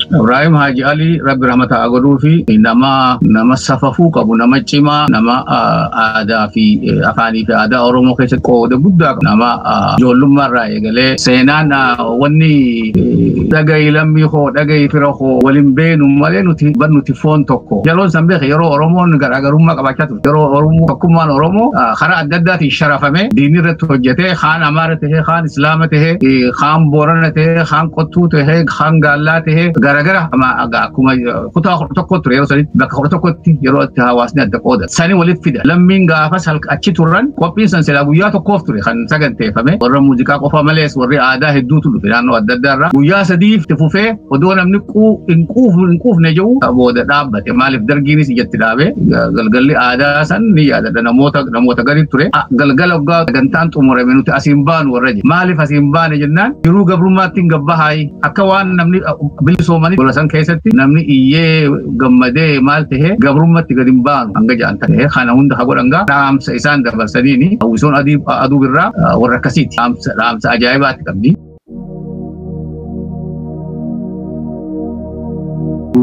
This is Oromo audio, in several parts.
Ibrahim Haji Ali Rabbi rahmata agaduu fi nama safafuu qabu, nama cimaa, nama aadaa fi afaanii fi aadaa Oromoo keessatti qooda guddaa qabu, nama ijoollummaa irraa eegalee seenaan wanni dhagahi lammii koo dhagahi fira koo waliin beenu malee nuti foon tokko. Yeroon san beeke yeroo Oromoon garaagarummaa qabaachaa ture. Yeroo Oromoo tokkummaan Oromoo karaa adda addaatiin sharafame diinii irratti hojjetee kaan Amaara tahee, kaan Islaama tahee, kaan Boorana tahee, kaan Qottuu tahee, kaan Gaallaa tahee garagara akkuma kutaa tokko ture yeroo sanitti bakka tokkotti yeroo itti hawaasni adda qooda. Sani walitti fida. Lammiin gaafas achi turran qophiin san silaa guyyaa tokkoof ture kan saganteeffame. Warra muuziqaa qofa malees warri aadaa hedduutu dhufe naannoo adda addaa irraa. Guyyaa sadiif itti fufee odoo namni hin quufne jedhu booda dhaabbate. Maaliif dargiinis ijatti dhaabee galgalli aadaa san ni yaadadha namoota gadi ture. Galgala waggaa sagantaan xumurame nuti asiin baanu warra jedhe. Maaliif asiin baane jennaan jiruu gabrummaatti hin gabbahaay akka waan namni bilisoomanii gola san keessatti namni iyyee gammadee maal tahee gabrummaatti gadi hin baanu hanga ja'an ta'ee kana hunda haa godhangaa dhaamsa isaan dabarsaniini hawwisoon aduu birraa warra akkasiiti dhaamsa ajaa'ibaatti qabdi.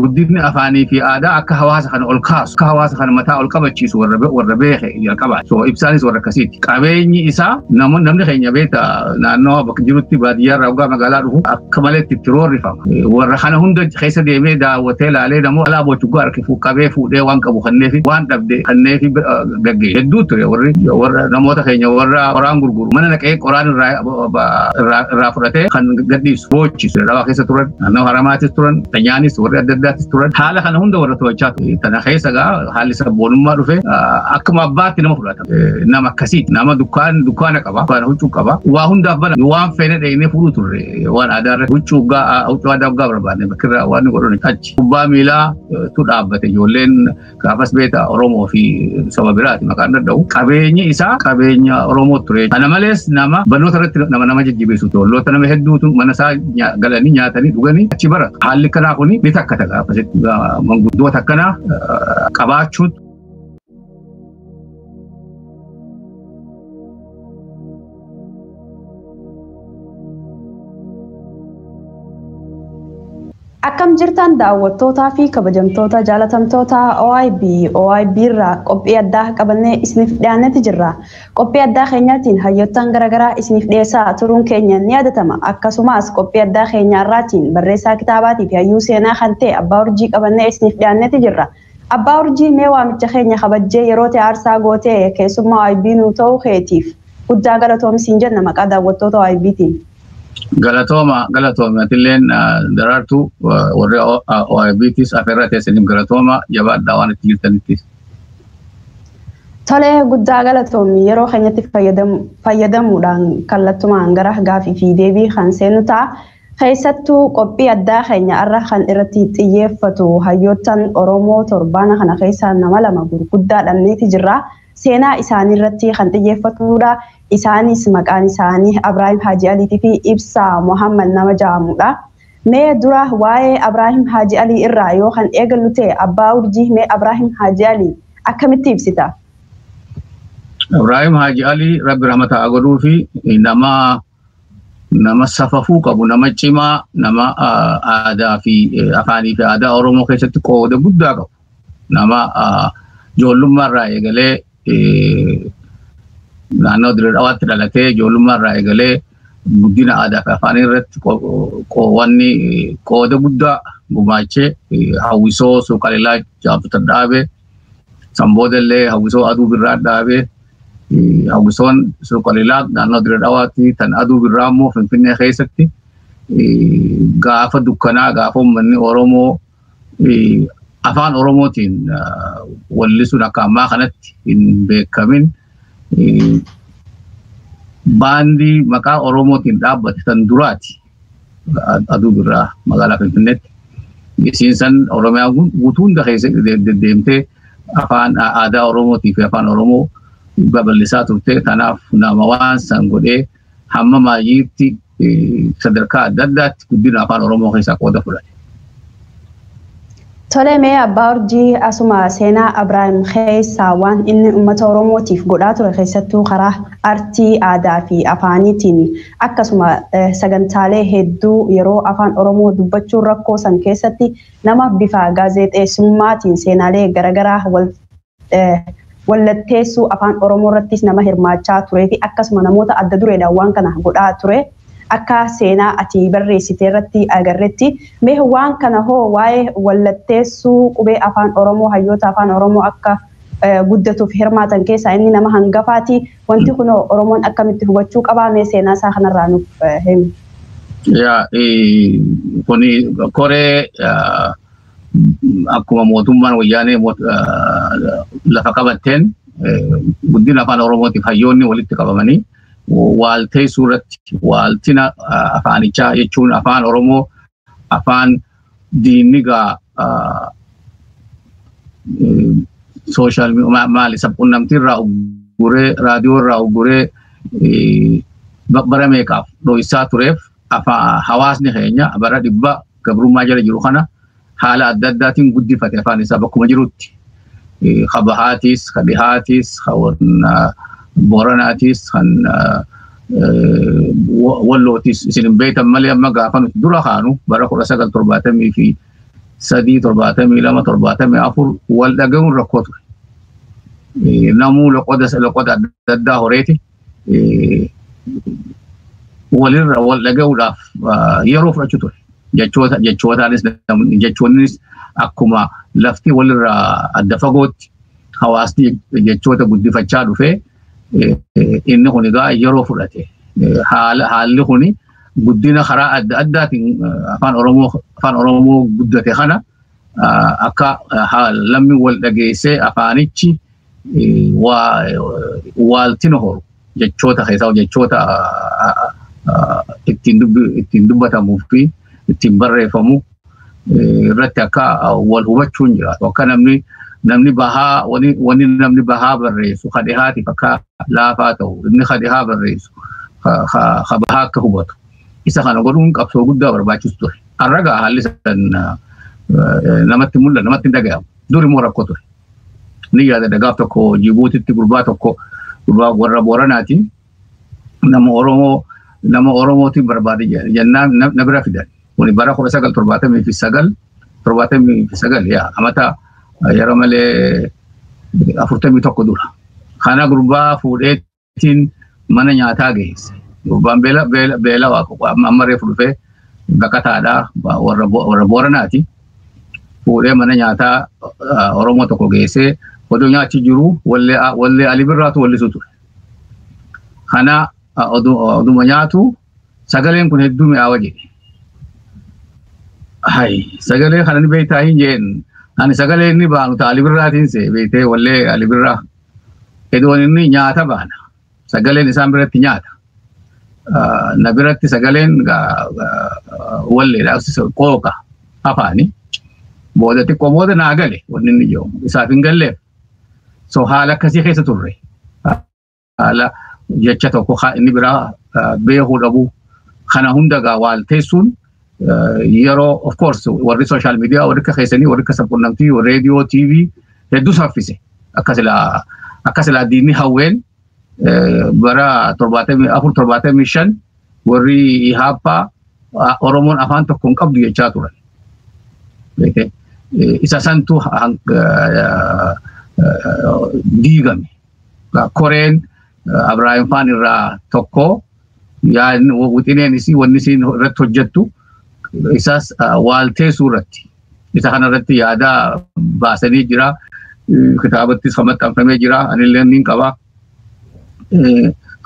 Guddinni afaanii fi aadaa akka hawaasa kana ol kaasu, akka hawaasa kana mataa ol qabachiisu warra beeke jalqaba. So ibsaanis warra akkasiiti. Qabeenyi isaa namni keenya beeta naannoo bakka jirutti baadiyyaa irraa waggaa magaalaa dhufu akka malee itti roorrifama. Warra kana hunda keessa deemee daawwatee laalee namoo alaa bochuggaa harkifu qabee fuudhee waan qabu kanneefi waan dhabde kanneefi gaggee hedduu ture warra namoota keenya warra qoraan gurguru mana naqee qoraan irraa fudhatee kan gadhiisu bochisu dhabaa keessa turan naannoo haramaatis turan tanyaanis warri adda addaattis turan haala kana hunda warra to'achaa ture. Tana keessa gaa haalli sabboonummaa dhufe akkuma abbaatti nama fudhatama. Nama akkasiiti. Nama dukkaana qaba, dukkaana huccuu qaba. Waa hundaaf bana waan feene dheeyinee fuudhu turre waan aadaa irratti huccuu aadaa waggaa barbaadne bakkirraa waan godhani achi. Kubbaa miilaa tu dhaabbate ijoolleen gaafas beeta Oromoo fi saba biraati maqaan danda'u. Qabeenyi isaa qabeenya Oromoo ture. Kana malees nama barnoota irratti nama jajjabeessu tolloota nama hedduutu mana isaa galanii nyaatanii dhuganii achi baratu. Haalli kanaa kuni ni takkata gaafasitti manguddoota akkanaa qabaachuun akkam jirtan daawwattootaa fi kabajamtoota jaalatamtoota OIB irraa qophii addaa qabannee isiniif dhiyaannetti jirra. Qophii addaa keenyaatiin hayyoottan garaagaraa isiniif dhiyeessaa turuun keenya ni yaadatama. Akkasumas qophii addaa keenya irraatiin barreessaa kitaabaatii fi hayyuu seenaa kan ta'e Abbaa Urjii qabannee isiniif dhiyaannetti jirra. Abbaa Urjii mee waamicha keenya kabajjee yeroo ta'e aarsaa gootee keessummaa OIB nuu ta'uu keetiif guddaa galatoomsiin jenna maqaa daawwattoota OIBtiin. Galatooma atilleen daraartuu warri OIBtis afeerraa teessaniif galatooma jabaadhaa waan itti jirtanittis. Tolee guddaa galatoomi yeroo keenyatti fayyadamuudhaan kallattumaan gara gaafii fi deebii kan seenu ta'a. Keessattuu qophii addaa keenya irra kan irratti xiyyeeffatu hayyoottan Oromoo torbaana kana keessaa nama lama gurguddaa dhabneeti jirra. Seenaa isaanii irratti kan xiyyeeffatudha. Isaanis maqaan isaanii Ibrahim Haji Ali fi Ibsaa Muhammad nama jedhamudha. Mee dura waa'ee Ibrahim Haji Ali irraa yoo kan eegallu ta'e Abbaa Urjii mee Ibrahim Haji Ali akkamitti ibsita? Ibrahim Haji Ali Rabbi rahmata agaduu fi nama safafuu qabu, nama cimaa, nama aadaa fi afaanii fi aadaa Oromoo keessatti qooda guddaa qabu. Nama ijoollummaa irraa eegalee naannoo Dirreedhawaatti dhalatee ijoollummaa irraa eegalee guddina aadaa fi afaanii irratti qooda guddaa gumaachee hawwisoo suuqalilaa jaabota dhaabe sanboodallee hawwisoo aduu birraa dhaabe hawwisoon suuqalilaa naannoo Dirreedhawaatti tan aduu birraa immoo Finfinnee keessatti gaafa dukkanaa gaafa uummanni Oromoo afaan Oromootiin wallisuun akka ammaa kanatti hin beekamin baandii maqaa Oromootiin dhaabbate tan duraati aduu birraa magaalaa Finfinneetti. Isiin san Oromiyaa guutuu hunda keessa deddeemtee afaan aadaa Oromootii fi afaan Oromoo babal'isaa turte. Kanaaf nama waan san godhee hamma maayyiitti sadarkaa adda addaatti guddina afaan Oromoo keessaa qooda fudhate. Tole mee abbaa urjii asuma seenaa Abrahaam keessaa waan inni uummata Oromootiif godhaa ture keessattuu karaa artii aadaa fi afaaniitiin akkasuma sagantaalee hedduu yeroo afaan Oromoo dubbachuun rakkoo san keessatti nama bifa gaazexeessummaatiin seenaalee garaagaraa wallatteessuu afaan Oromoo irrattis nama hirmaachaa turee fi akkasuma namoota adda dureedhaan waan kana godhaa ture. Akka seenaa ati barreessite irratti agarretti mee waan kana hoo waa'ee wallatteessuu qubee afaan Oromoo hayyoota afaan Oromoo akka guddatuuf hirmaatan keessaa inni nama hangafaati. Wanti kun Oromoon akkamitti hubachuu qabaa mee seenaa isaa kanarraa nuuf himi? Kuni koree akkuma mootummaan wayyaanee lafa qabatteen guddina afaan Oromootiif hayyoonni walitti qabamanii waaltee suuratti waaltina afaanichaa jechuun afaan Oromoo afaan diinigaa social maali sabqunnamtii irraa ugguree raadiyoo irraa ugguree bara meeqaaf dho'isaa tureef hawaasni keenya bara dhibba gabrummaa jala jiru kana haala adda addaatiin guddifate afaan isaa bakkuma jirutti kabahaatis kadhihaatis Boranaatis kan wallootis isin beektan malee amma gaafa nuti dura kaanu bara 1973 72 wal dhagahuun rakkoo ture. Namuu loqoda adda addaa horeeti walirra wal dhagahuudhaaf yeroo fudhachuu ture. Jechoonnis akkuma lafti walirra adda fagootti hawaasni jechoota guddifachaa dhufee inni kun egaa yeroo fudhate haalli kun guddina karaa adda addaatiin afaan Oromoo guddate kana akka lammi wal dhageessee afaanichi waaltina horu jechoota keessaa jechoota ittiin dubbatamuu fi ittiin barreeffamu irratti akka wal hubachuun jiraatu akka namni bahaa wani namni bahaa barreessu kadhihaatiif akka laafaa ta'u inni kadhihaa barreessu bahaa akka hubatu isa kana godhuun qabsoo guddaa barbaachisu ture. Har'agaa haalli san namatti mul'atu namatti dhagahamu duri immoo rakkoo ture. Ni yaada gaaf tokko Jibuutitti gurbaa tokko gurbaa warra Booranaati nama Oromootiin barbaade jennaan na bira fidan. Kuni bara 1979 yaa amata yeroo malee 41 dura. Kana gurbaa fuudheetiin mana nyaataa geesse. Gurbaan beela waaqo amma reefu dhufee baqataadhaa warra Booranaati. Fuudhee mana nyaataa Oromoo tokko geessee oduu nyaachi jiru wallee Ali Birraatu wallisu ture. Kana oduma nyaatu sagaleen kun hedduu mi'aawa jedhe. Sagalee kana ni beektaa hin jeen ani sagalee inni baanu Ali Birraatiin see beektee wallee Ali Birraa edoon inni nyaata baana sagaleen isaan biratti nyaata na biratti sagaleen walleedha qooqa afaani booda xiqqoo booda naa gale wanni inni jiru isaaf hin galleef so haala akkasii keessa turre haala jecha tokko inni biraa beekuu dhabu kana hundagaa waalteessuun yeroo of course warri social media warri keessanii warri sabqunnamtii radio TV hedduu saffise akka sila diinni hawween bara 74-75 warri ihaappaa Oromoon afaan tokko hin qabdu jechaa turan. Isa santu diigame. Koreen Abrahaam Faan irraa tokko wixineen isii wanni isiin irratti hojjettu isas waaltee suuratti. Isa kanarratti yaada baasanii jira. Kitaabattis maxxanfamee jira. Anillee niin qaba.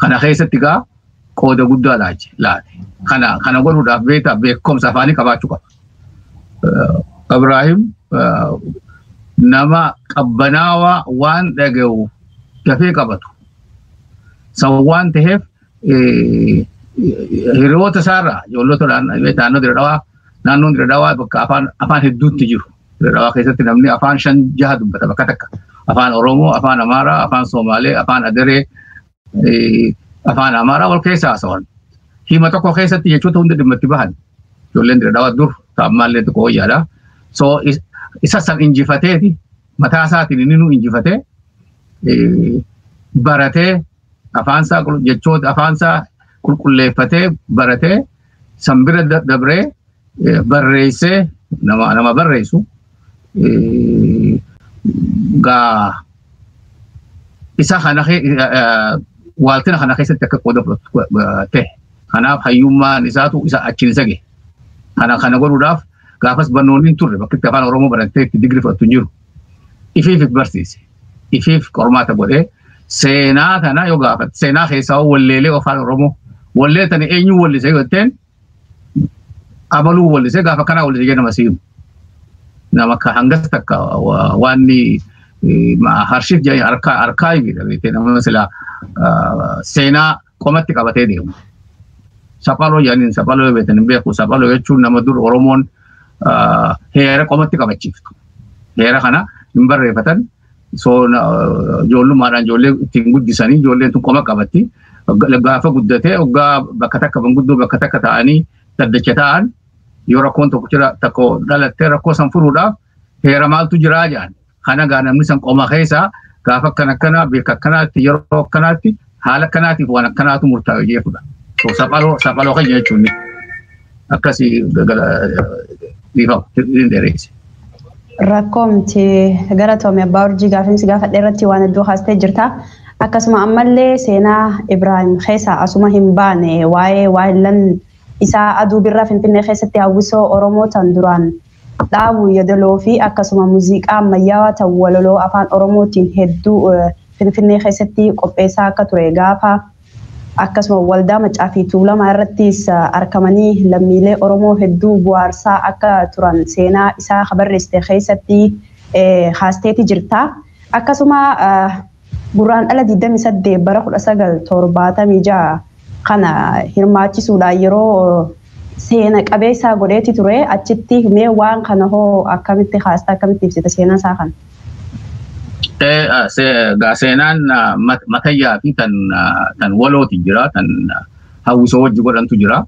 Kana keessatti gaa qooda guddaa laate. Kana godhuudhaaf beekumsa afaanii qabaachuu qaba. Abrahaam nama qabbanaawaa waan dhaga'u dafee qabatu. San waan ta'eef hiriyoota isaarraa ijoollota naannoon Dirree Dhawaa bakka afaan hedduutti jiru. Dirree Dhawaa keessatti namni afaan 5-6 dubbata bakka takka. Afaan Oromoo, afaan Amaaraa, afaan Somaalee, afaan Adaree, afaan Amaaraa wal keessa haasawan. Hima tokko keessatti jechoota hunda dhimma itti bahan. Ijoolleen Dirree Dhawaa dur ta'ammaallee tokko hoyyaadha. So isa san injifateeti mataa isaatiin inni nu injifatee baratee afaansaa jechoota afaansaa qulqulleeffatee baratee san bira dabree barreessee nama barreessu gaa isa kana waaltina kana keessatti akka qooda ta'e kanaaf hayyummaan isaatu isa achiin isa gahe kana godhuudhaaf gaafas barnoonni turre bakki afaan Oromoo barattee itti digrii fudhattu hin jiru ifiif barsiise ifiif qormaata godhee seenaa kana yoo gaafate seenaa keessaa walleelee afaan Oromoo wallee tani eenyu wallisee jetteen abaluu wallisee gaafa kana wallisee jedhama siimu nama ka hangas takka waanni harshiif jee arkaayivi dhabeetee nama sila seenaa qomatti qabatee deemu. Saphaloo jaaniin saphaloo beekan beeku saphaloo jechuun nama dur Oromoon heera qomatti qabachiiftu. Heera kana hin barreeffatan ijoollummaadhaan ijoollee ittiin guddisanii ijoolleen tun qoma qabatti. Gaafa guddatee waggaa bakka takka manguddoo bakka takka ta'anii daddacha ta'an yoo rakkoon tokko dhalattee rakkoo san furuudhaaf heera maaltu jiraa jedhan. Kana gaa namni san qoma keessaa gaafa akkana beeka akkanaatti yeroo akkanaatti haala akkanaatiif waan akkanaatu murtaa'e jechuudha. Saphaloo kan jechuun akkasii dhiifama hin dheereesse. Rakkoomti gara Toomii Abbaa Urjii gaafinsi gaafa dheeratti waan iddoo haastee jirta. Akkasuma ammallee seenaa Ibrahim keessaa asuma hin baane waa'ee waayillan isaa aduu birraa Finfinnee keessatti hawwisoo Oromootaan duraan dhaabuu yaadaloo fi akkasuma muuziqaa ammayyaawaa ta'u walaloo afaan Oromootiin hedduu Finfinnee keessatti qopheessaa akka ture gaafa akkasuma waldaa Maccaa fi Tuulamaa irrattis argamanii lammiilee Oromoo hedduu bu'aarsaa akka turan seenaa isaa barreessite keessatti haasteeti jirta. Akkasuma Guraandhala 28 bara 1976 kana hirmaachisuudhaan yeroo seena qabeessaa godheeti ture achitti mee waan kana hoo akkamitti haastaa akkamitti ibsita seenaa isaa kana? Seenaan matayyaa fi tan walooti jira tan hawwisoo wajji godhantu jira.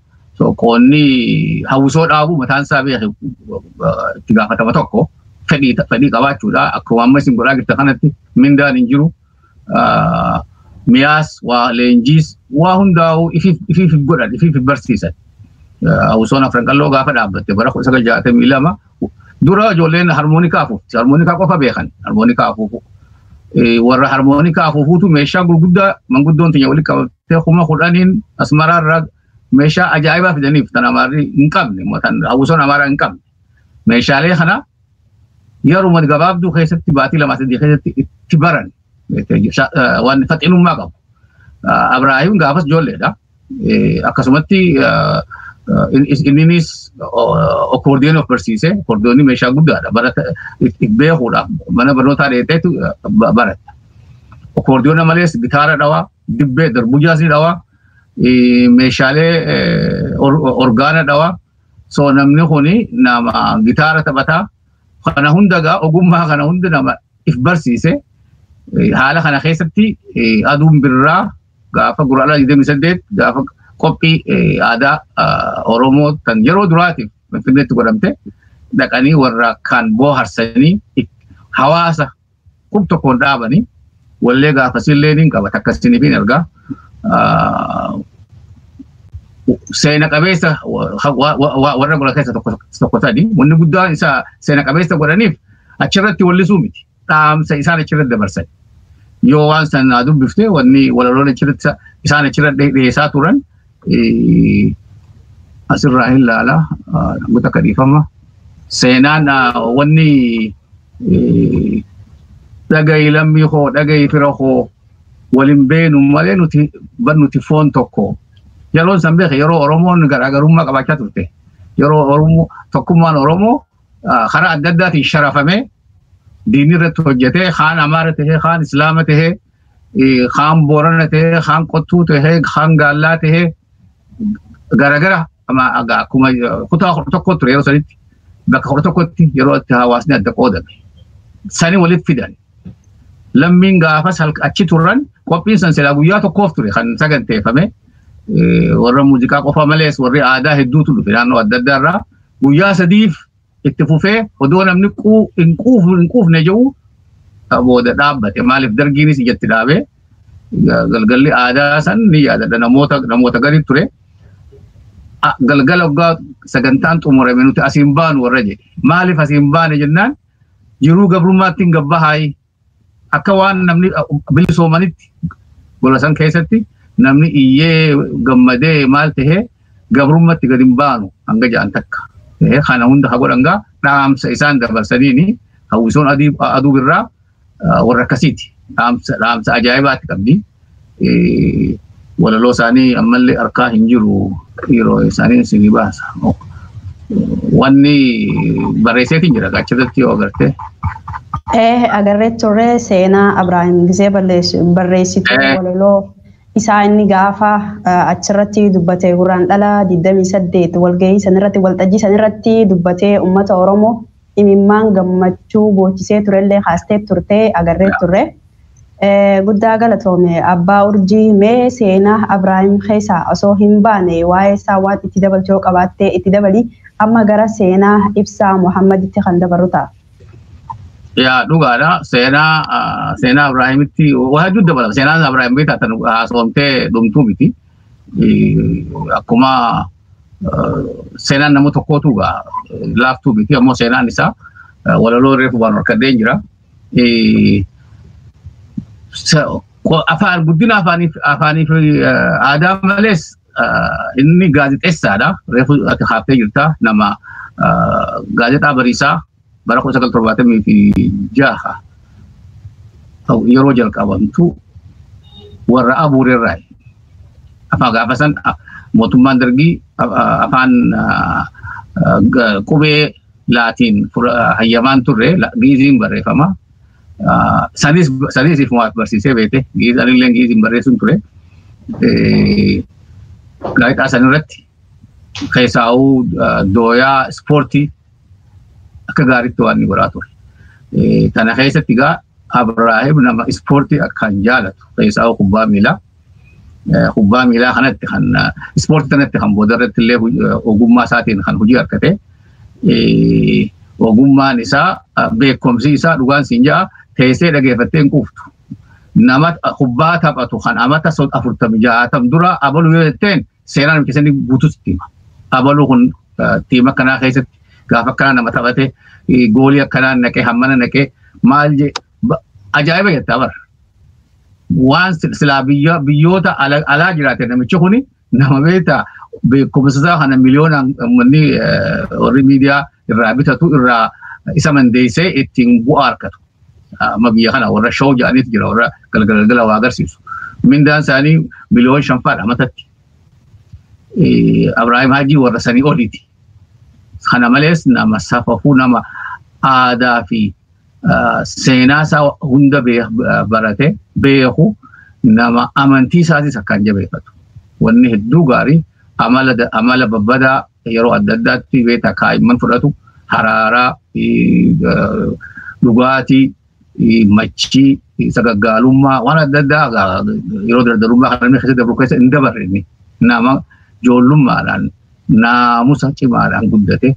Qoonni hawwisoo dhaabuu mataan isaa beeku itti gaafatama tokko fedhii qabaachuudha. Akkuma amma isin godhaa jirta kanatti mindaan hin jiru. Miyaas waa leenjiis waa hundaa'u ifiif godhan ifiif barsiisan. Hawwisoon Afran Qalloo gaafa dhaabbatte bara 1962 dura ijoolleen harmoonikaa afuufti. Harmoonikaa qofa beekan. Harmoonikaa afuufu. Warra harmoonikaa afuufuutu meeshaa gurguddaa manguddoon tinya walitti qabatee kuma kudhaniin asmaraarraa meeshaa ajaa'ibaa fidaniif tan amaarri hin qabne. Hawwisoon amaaraa hin qabne. Meeshaalee kana yeruma gabaabduu keessatti baatii lama sadii keessatti itti baran. Waan faxinummaa qabu. Abrahaam gaafas ijoolleedha. Akkasumatti inninis akkoordiyoon of barsiise. Akkoordiyoonni meeshaa guddaadha. Beekuudhaaf mana barnootaa dheeteetu barata. Akkoordiyoona malees gitaara dhawaa, dibbee darbujaas ni dhawaa, meeshaalee orgaana dhawaa. So namni kuni nama gitaara taphataa. Kana hundagaa ogummaa kana hunda nama if barsiise. Haala kana keessatti aduun birraa gaafa Guraandhala 28 gaafa qophii aadaa Oromoo kan yeroo duraatiif Finfinneetti godhamte dhaqanii warra kan booharsanii hawaasa tokkoon dhaabanii wallee gaafasillee ni qabata akkasiniif hin argaa. Seena qabeessa warra godha keessa tokko sadii wanni guddaan isaa seena qabeessa godhaniif achirratti wallisuu miti. Dhaamsa isaan achirratti dabarsan. Yoo waan sana dubbiftee wanni walaloon achirratti isaan achirratti dhiyeessaa turan asirraa hin laala namoota akka dhiifama. Seenaan wanni dhagayi lammii koo dhagayi fira koo waliin beenu malee nuti foon tokko. Yeroon san beeke yeroo Oromoon garaagarummaa qabaachaa turte. Yeroo Oromoo tokkummaan Oromoo karaa adda addaatiin sharafamee diinii irratti hojjetee kaan Amaara tahee kaan Islaama tahee kaan Boorana tahee kaan Qottuu tahee kaan Gaallaa tahee garagara akkuma kutaa tokko ture yeroo sanitti bakka tokkotti yeroo itti hawaasni adda qoodame. Sani walitti fidan. Lammiin gaafas achi turran qophiin san silaa guyyaa tokkoof ture kan saganteeffame. Warra muuziqaa qofa malees warri aadaa hedduutu dhufe naannoo adda addaa irraa guyyaa sadiif اتفوفه ودونا منكو انكوف نجو booda dhaabbate maaliif dargiinis ijatti dhaabee galgalli aadaa san ni yaadadha namoota gadi ture galgala waggaa sagantaan xumurame nuti asiin baanu warra jedhe maaliif asiin baane jennaan jiruu gabrummaatti hin gabbahaay akka waan namni bilisoomanitti gola san keessatti namni iyyee gammadee maal tahee gabrummaatti gadi hin baanu hanga ja'an takka kana hunda hagodhangaa dhaamsa isaan dabarsaniini hawwisoon aduu birraa warra akkasiiti dhaamsa ajaa'ibaatti qabdi walaloo isaanii ammallee harkaa hin jiru yeroo isaanii isinii baasa wanni barreesseetiin jira achirratti yoo agarte agarree turre seenaa Abrahaam Gisee barreessitu walaloo isaa inni gaafa achirratti dubbatee gurraan dhala 28 walgahii sanirratti waltajjii sanirratti dubbatee uummata Oromoo imimmaan gammachuu boochisee turellee haastee turtee agarree turre guddaa galatoome abbaa urjii mee seenaa Abrahaam keessaa osoo hin baane waa'ee isaa waan itti dabalchoo qabaattee itti dabali amma gara seenaa ibsaa Muhammaditti kan dabaru ta'a. Yaa dhugaadha seenaa Abrahaamitti waa hedduu dabala seenaan Abrahaam beektaa tan haasofamtee dhumtuu miti akkuma seenaan nama tokkootu laaftuu miti ammoo seenaan isaa walaloo reefu waan harkadeen jira afaan guddina afaaniif aadaa malees inni gaazexeessaadha reefu ati haaftee jirta nama gaazexaa bariisaa bara 1976 yeroo jalqabamtu warra abuurerraa afaan gaafa san mootummaan dargii afaan qubee laatiin hayyamaan turre giiziin barreeffama sanis ifumaaf barsiisee beete giizanillee giiziin barreessuun ture gaazexaa sanirratti keessaa'uu dooyaa ispoortii akka gaariitti waan ni godhaa ture tana keessatti gaa Abrahaam nama ispoortii akkaan jaalatu keessaa'uu kubbaa miilaa kanatti kan ispoortii kanatti kan boodarratti illee ogummaa isaatiin kan hojii argate ogummaan isaa beekumsi isaa dhugaan siin ja'a teessee dhageeffattee hin quuftu nama kubbaa taphatu kan amata 46 dura abaluu yoo jetteen seenaan keessatti guutuutti hima abaluu kun tiima kanaa keessatti gaafa akkanaa nama taphate goolii akkanaa naqee hammana naqee maal je ajaa'iba jettaa bara waan silaa biyyoota alaa jiraate namichi kuni nama beektaa beekumsa isaa kana miliyoonaan manni warri miidiyaa irraa bitatu irraa isa mandeessee ittiin bu'aa argatu. Amma biyya kana warra shoo jedhaniitu jira warra galgala waa agarsiisu. Mindaan isaanii miliyoon 5 amatatti. Abrahaam Hajii warra sanii oliiti. Kana malees nama safafuu nama aadaa fi seenaa isaa hunda barate beeku nama amantii isaatis akkaan jabeeffatu. Wanni hedduu gaarii amala babbadaa yeroo adda addaatti beektaa kaa'imman fudhatu haraaraa dhugaatii machii sagaggaalummaa waan adda addaa yeroo dardarummaa kan namni keessatti dabru keessa hin dabarre nama ijoollummaadhaan naamusa cimaadhaan guddate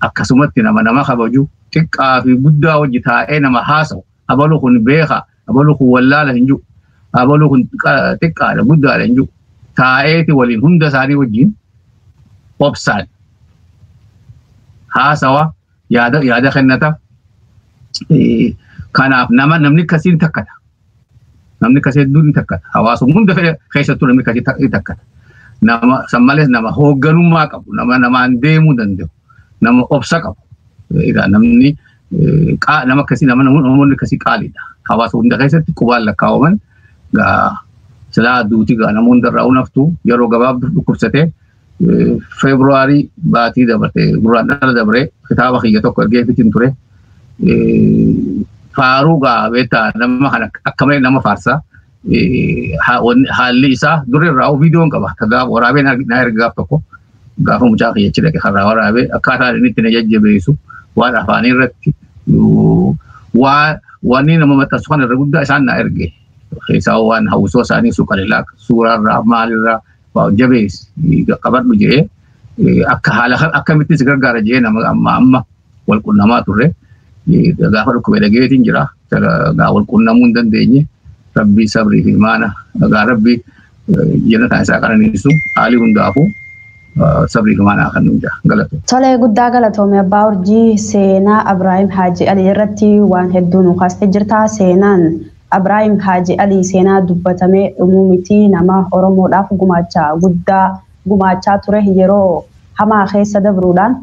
akkasumatti nama kabaju xiqqaa fi guddaa wajji taa'ee nama haasa'u abaluu kun beeka abaluu kun wallaala hin jiru abaluu kun xiqqaadha guddaadha hin jiru taa'eeti waliin hunda isaanii wajjin obsaan haasawa yaada kennata kanaaf namni akkasiin takkata namni akkasii hedduun ni takkata hawaasummaa hunda fedhe keessattuu namni akkasii takkata nama sammalees nama hoogganummaa qabu namaan deemuu danda'u nama obsa qabu namni nama akkasii namoonni akkasii qaaliidha hawaasa hunda keessatti qubaan lakkaa'aman silaa duuti nama hundarraa unaftu yeroo gabaabduuf dhukkubsatee Februaarii baatii dabarte gurraan dhala dabre kitaaba kiyya tokko ergeeffitiin ture faaruu beektaa nama kana akkamii nama faarsaa haalli isaa durirraa viidiyoon qaba gaafa waraabee na ergaaf tokko gaafa mucaa kiyyachi dhaqe harraa waraabee akkaataa inni itti na jajjabeessu waan afaanii irratti waan nama maxxansu kan irra guddaa isaan na erge keessaa waan hawwisoo isaanii suuqalilaa suuraarraa maalirraa jabees qabadhu jedhee akka haala akkamitti si gargaara jedhee nama amma wal qunnama turre gaafa dhukkube dhageetiin jira gaa wal qunnamuu hin dandeenye rabbi sabrii fi imaana gaa rabbi jennataan isaa qaraniisu haalii hundaafuu sabrii fi imaanaa kan nuyi galatu. Tolee guddaa galatoome abbaa urjii seenaa Ibraahim Haaji Alii irratti waan hedduu nu kaastee jirta. Seenaan Ibraahim Haaji Alii seenaa dubbatamee dhumuu miti, nama Oromoodhaaf gumaacha guddaa gumaachaa ture yeroo hamaa keessa dabruudhaan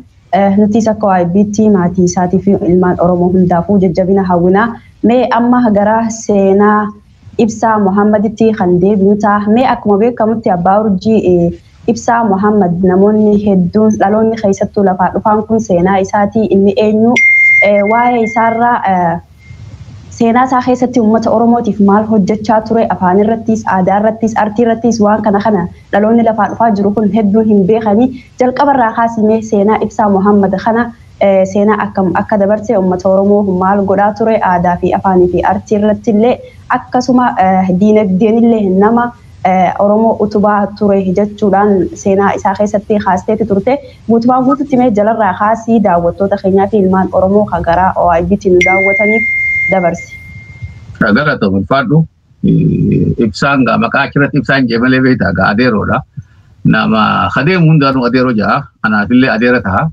nutis akka waayibbiitti maatii isaatii fi ilmaan Oromoo hundaafuu jajjabina hawwinaa. Mee amma gara seenaa Ibsaa Muhammaditti kan deebinu ta'a. Mee akkuma beekamutti abbaa urjii Ibsaa Muhammad namoonni hedduun dhaloonni keessattuu lafaa dhufaan kun seenaa isaatii inni eenyu waa'ee isaarraa seenaa isaa keessatti uummata Oromootiif maal hojjechaa ture afaan irrattis aadaa irrattis artii irrattis waan kana dhaloonni lafaa dhufaa jiru kun hedduun hin beekanii jalqabarraa kaasimee seenaa Ibsaa Muhammad kana seenaa akkam akka dabarse uummata Oromoo maal godhaa ture aadaa fi afaanii fi artii irratti illee akkasuma diinagdeen illee nama Oromoo utubaa ture jechuudhaan seenaa isaa keessatti kaasteeti turte. Guutumaan guututti mee jalarraa kaasii daawwattoota keenyaa fi ilmaan Oromoo kan garaa OIB'tti nu daawwataniif dabarsi. Galatoom ulfaadhu Ibsaan gaa maqaa achirratti Ibsaan jeemalee beektaa gaa adeeroodha. Nama adeemu hundaanuu adeeroo ja'a anaafillee adeera ta'a.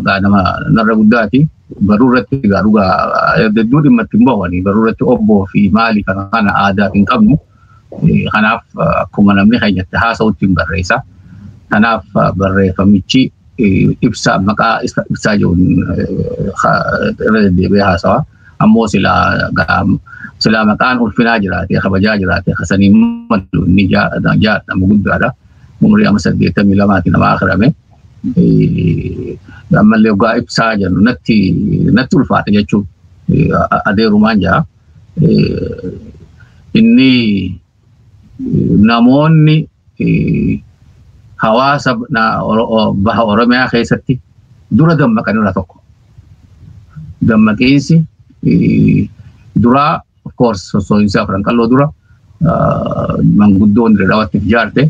Gaa nama narra guddaati. Baruu irratti gaa dhugaa hedduu dhimma ittiin bahanii baruu irratti obboo fi maali kana aadaa hin qabnu. Kanaaf akkuma namni keenyatti haasa'utti hin barreessa. Kanaaf barreeffamichi ibsaa maqaa ibsaa jiruun irra deddeebi'ee haasawa. Ammoo silaa maqaan ulfinaa jiraate kabajaa jiraate hasanii malu inni jaadhamu guddaadha. Umurii amma 82 nama akirame. Ammallee ogaa ibsaa jennu natti ulfaate jechuun adeerumaan jira. Inni namoonni hawaasa baha Oromiyaa keessatti dura dammaqan irraa tokko. Dammaqiinsi duraa of course sosoinsaa Franqalloo dura manguddoon Dirreedhaawatti ijaarte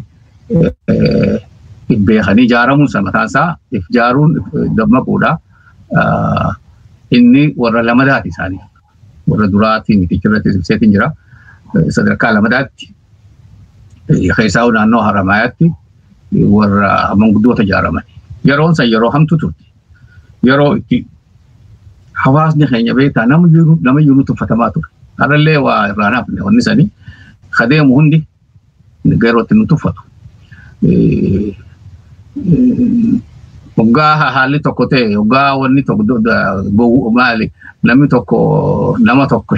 beekanii ijaaramuun sana mataan isaa ijaaruun dammaquudha. Inni warra lamadaati isaanii. Warra duraatiin mitichirratti ibseetiin jira. Sadarkaa lamadaatti keessaa naannoo Haramayaatti warra manguddoota ijaaraman. Yeroon san yeroo hamtu turte. Yeroo itti hawaasni keenya beektaa nama iyyuu tuffatamaa ture. Harallee waa irraa naafne wanni sanii kadeemu hundi yerootti nu tuffatu. Waggaa haalli tokko ta'e waggaa wanni tokko maali namni tokko nama tokko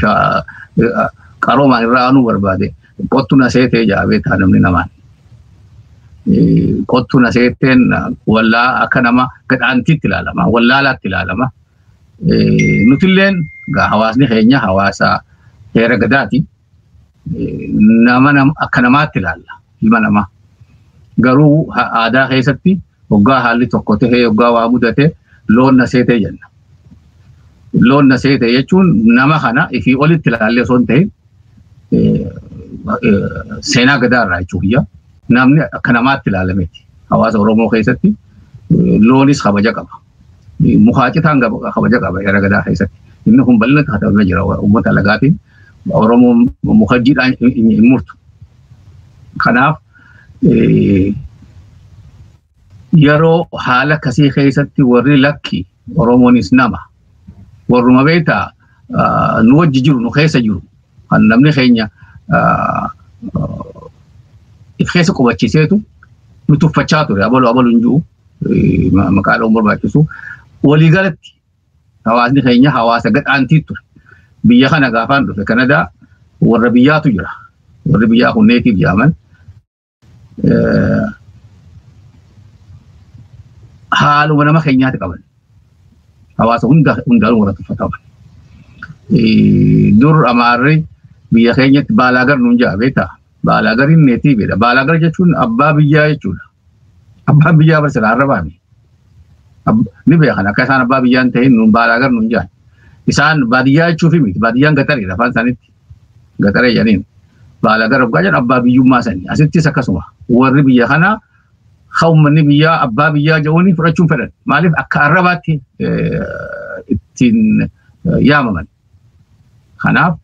qaroomaan irraa anuu barbaade qottu na seetee jaabeetaa namni namaan. Qottu na seeteen wallaa akka nama gadhaantiitti ilaalama wallaalaatti ilaalama. Nutilleen hawaasni keenya hawaasa heera gadaati. Nama akka namaatti ilaalla ilma namaa. Garuu aadaa keessatti waggaa haalli tokko ta'ee waggaa waa mudate loon na seetee jenna. Loon na seetee jechuun nama kana ifii olitti ilaallee osoo hin ta'in seenaa gadaarraa jechuudha. Namni akka namaatti ilaalameeti. Hawaasa Oromoo keessatti loonis kabaja qaba. Mukaacitaan kabaja qaba heera gadaa keessatti. Inni kun bal'inatti katabamee jira uummata lagaatiin. Oromoon mukajjiidhaan hin murtu. Kanaaf yeroo haala akkasii keessatti warri lakki Oromoonis nama warruma beektaa nu wajji jiru nu keessa jiru kan namni keenya if keessa qubachiiseetu nu tuffachaa ture abalu hin jiru maqaadhaan barbaachisu waliigalatti hawaasni keenya hawaasa gadhaantii ture. Biyya kana gaafaan dhufe Kanadaa warra biyyaatu jira. Warri biyyaa kun neetiif jaaman. Haaluma nama keenyaatti qaban. Hawaasa hundaan warra tuffataman. Dur Amaarri biyya keenyatti Baalaagar nuun jaa beektaa. Baalaagariin neetiifidha. Baalaagar jechuun abbaa biyyaa jechuudha. Abbaan biyyaa barsiisaa arrabaami. Ni beekan akka isaan abbaa biyyaan ta'in nuun Baalaagar nuun jaan. Isaan baadiyyaa jechuufi miti. Baadiyyaan gaxariidha afaan isaaniitti. Gaxaree jedhaniin. Baalaagar abbaa jedhan abbaa biyyummaa sanii. Asittis akkasuma warri biyya kanaa khawmanni biyyaa abbaa biyyaa ja'uuni fudhachuun fedhan. Maaliif akka arrabaatti ittiin yaamaman. Kanaaf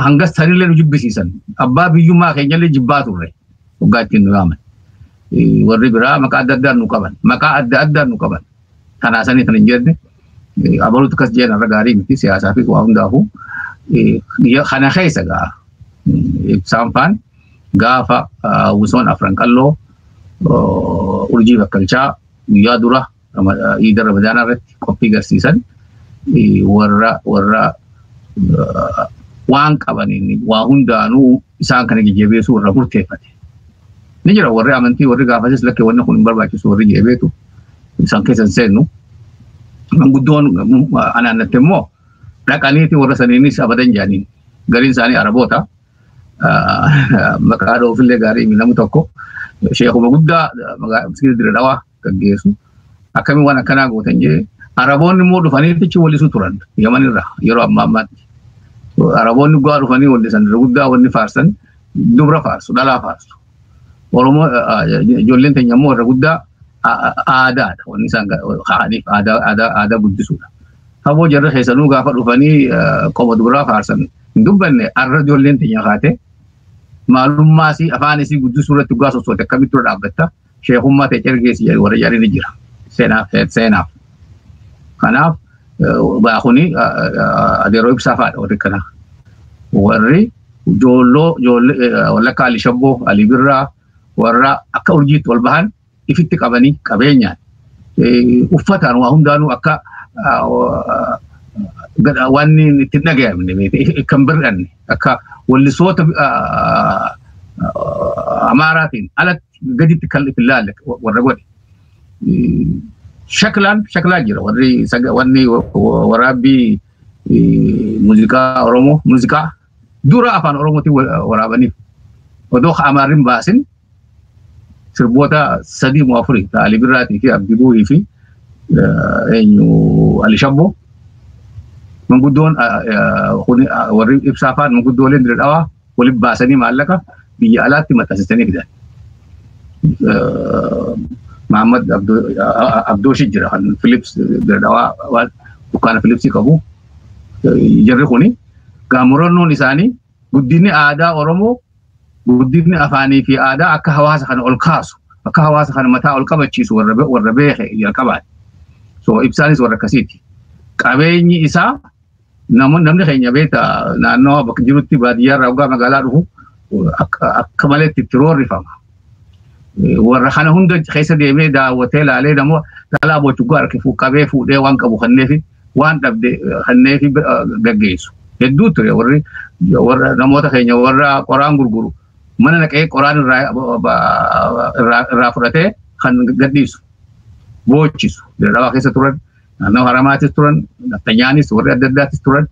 hanga sanillee nu jibbisiisan. Abbaa biyyummaa keenyallee jibbaa turre waggaa ittiin nu yaaman. Warri biraa maqaa adda addaan nu qaban. Maqaa adda addaan nu qaban. Kanaasanii kan hin jenne abaluutu akkas jeen irra gaarii miti siyaasaa fi waa hundaafuu. Kana keessa gaa ibsaan faan gaafa wisoon afran qalloo urjii bakkalchaa guyyaa dura iida ramadaanaa irratti qophii garsiisan warra waan qabaniin waa hundaanuu isaan kana jajjabeessuu irra murteeffate. Ni jira warri amantii warri gaafasis lakkee wanni kun hin barbaachisu warri jeebeetu isaan keessan seennu. Manguddoon anaannatti immoo dhaqaniiti warra saniinis abadan jaaniin gariin isaanii araboota maqaa dhoofillee gaarii namu tokko sheekuma guddaa miskiina Dirree Dhawaa gaggeessu akkamiin waan akkanaa gootan jee araboonni immoo dhufanii tichi wallisuu turan Yaman irraa yeroo ammaatti araboonni gaa dhufanii wallisan guddaa wanni faarsan dubra faarsu dhalaa faarsu Oromoo ijoolleen teenya immoo irra guddaa aadaadha wanni isaan kaa'aniif aadaa guddisuudha. Haboo jarri keessanuu gaafa dhufanii qoma dubraa faarsan hin dubbanne arra ijoolleen teenya kaate maalummaa si afaan isii guddisuu irratti dhugaa sossoote akkamitti dura dhaabbatta sheekummaa ta'e cergeessi warra jarii ni jira seenaaf. Kanaaf baakuni adeeroo ibsaa faadha warri kana warri ijoollee wallakka Ali Shabboo Ali Birraa warra akka urjiitti wal bahan ifitti qabanii qabeenyaan uffataan waa hundaanuu akka wanni itti dhagayamne kan bir'anne akka wallisoota amaaraatiin alatti gaditti kan ilaalle warra godhe. Shaklaa jira warri wanni waraabbii muuziqaa Oromoo muuziqaa dura afaan Oromootiin waraabaniif odoo amaarrin baasin sirboota sadii moo afurii Ali Birraatii fi Abdii Buuhii fi Ali Shabboo manguddoon warri ibsaa afaan manguddooleen Dirree Dhawaa waliin baasanii maallaqa biyya alaatti maxxansisanii fidan. Muhammad Abdooshi jira kan Philips Dirree Dhawaa dukkaana Philipsii qabu jarri kuni gaamurannoon isaanii guddinni aadaa Oromoo guddinni afaanii fi aadaa akka hawaasa kana ol kaasu akka hawaasa kana mataa ol qabachiisu warra beeke jalqabaati. So ibsaanis warra akkasiiti. Qabeenyi isaa namni keenya beeta naannoo bakka jirutti baadiyyaa irraa waggaa magaalaa dhufu akka maleetti itti roorrifama. Warra kana hunda keessa deemee daawwatee ilaalee namoo dhalaa bochuggaa harkifuu qabee fuudhee waan qabu kanneefi waan dhabde kanneefi gaggeessu. Hedduu ture warra namoota keenya warra qoraan gurguru mana naqee qoraan irraa fudhatee kan gadhiisu boochisu Dirree Dhawaa keessa turan naannoo Haramaatis turan Naftanyaanis warri adda addaatis turan